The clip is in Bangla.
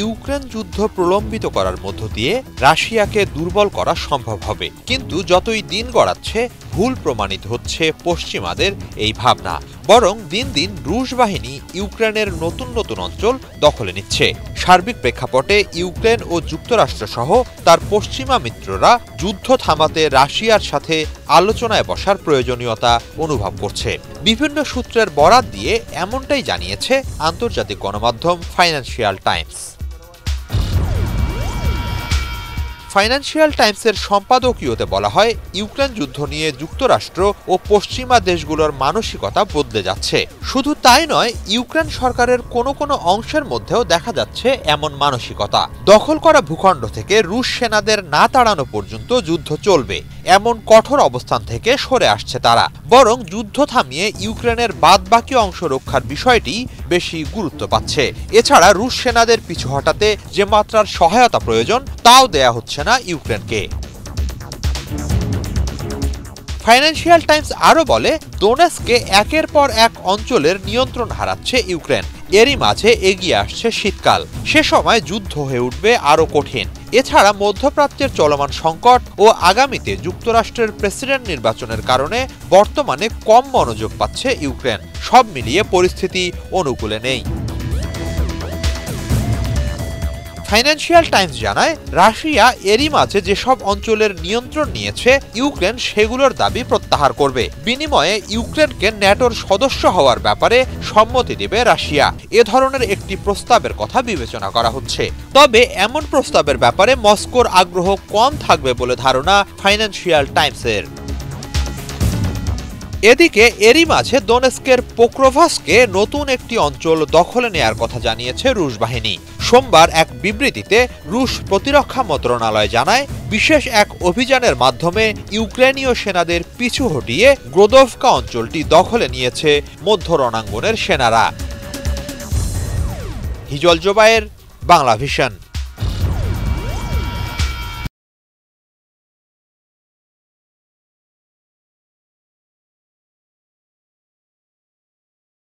ইউক্রেন যুদ্ধ প্রলম্বিত করার মধ্য দিয়ে রাশিয়াকে দুর্বল করা সম্ভব হবে, কিন্তু যতই দিন গড়াচ্ছে ভুল প্রমাণিত হচ্ছে পশ্চিমাদের এই ভাবনা। বরং দিন দিন রুশ বাহিনী ইউক্রেনের নতুন নতুন অঞ্চল দখলে নিচ্ছে। সার্বিক প্রেক্ষাপটে ইউক্রেন ও যুক্তরাষ্ট্র সহ তার পশ্চিমা মিত্ররা যুদ্ধ থামাতে রাশিয়ার সাথে আলোচনায় বসার প্রয়োজনীয়তা অনুভব করছে। বিভিন্ন সূত্রের বরাত দিয়ে এমনটাই জানিয়েছে আন্তর্জাতিক গণমাধ্যম ফাইন্যান্সিয়াল টাইমস। ফাইন্যান্সিয়াল টাইমসের সম্পাদকীয়তে বলা হয়, ইউক্রেন যুদ্ধ নিয়ে যুক্তরাষ্ট্র ও পশ্চিমা দেশগুলোর মানসিকতা বদলে যাচ্ছে। শুধু তাই নয়, ইউক্রেন সরকারের কোনো কোনো অংশের মধ্যেও দেখা যাচ্ছে এমন মানসিকতা। দখল করা ভূখণ্ড থেকে রুশ সেনাদের না তাড়ানো পর্যন্ত যুদ্ধ চলবে, এমন কঠোর অবস্থান থেকে সরে আসছে তারা। বরং যুদ্ধ থামিয়ে ইউক্রেনের বাদবাকি অংশ রক্ষার বিষয়টি বেশি গুরুত্ব পাচ্ছে। এছাড়া রুশ সেনাদের পিছু হটাতে যে মাত্রার সহায়তা প্রয়োজন তাও দেয়া হচ্ছে না ইউক্রেনকে। ফাইন্যান্সিয়াল টাইমস আরও বলে, দোনেস্কে একের পর এক অঞ্চলের নিয়ন্ত্রণ হারাচ্ছে ইউক্রেন। এরই মাঝে এগিয়ে আসছে শীতকাল, সে সময় যুদ্ধ হয়ে উঠবে আরও কঠিন। এছাড়া মধ্যপ্রাচ্যের চলমান সংকট ও আগামীতে যুক্তরাষ্ট্রের প্রেসিডেন্ট নির্বাচনের কারণে বর্তমানে কম মনোযোগ পাচ্ছে ইউক্রেন। সব মিলিয়ে পরিস্থিতি অনুকূলে নেই। ফাইন্যান্সিয়াল টাইমস জানায়, রাশিয়া এরই মাঝে যেসব অঞ্চলের নিয়ন্ত্রণ নিয়েছে ইউক্রেন সেগুলোর দাবি প্রত্যাহার করবে। বিনিময়ে ইউক্রেনকে ন্যাটোর সদস্য হওয়ার ব্যাপারে সম্মতি দেবে রাশিয়া। এ ধরনের একটি প্রস্তাবের কথা বিবেচনা করা হচ্ছে। তবে এমন প্রস্তাবের ব্যাপারে মস্কোর আগ্রহ কম থাকবে বলে ধারণা ফাইন্যান্সিয়াল টাইমসের। এদিকে এরই মাঝে দোনেস্কের পোক্রোভাস্কে নতুন একটি অঞ্চল দখলে নেয়ার কথা জানিয়েছে রুশ বাহিনী। সোমবার এক বিবৃতিতে রুশ প্রতিরক্ষা মন্ত্রণালয় জানায়, বিশেষ এক অভিযানের মাধ্যমে ইউক্রেনীয় সেনাদের পিছু হটিয়ে গ্রোদভকা অঞ্চলটি দখলে নিয়েছে মধ্য রণাঙ্গনের সেনারা। হিজল জোবায়ের, বাংলা ভিশন।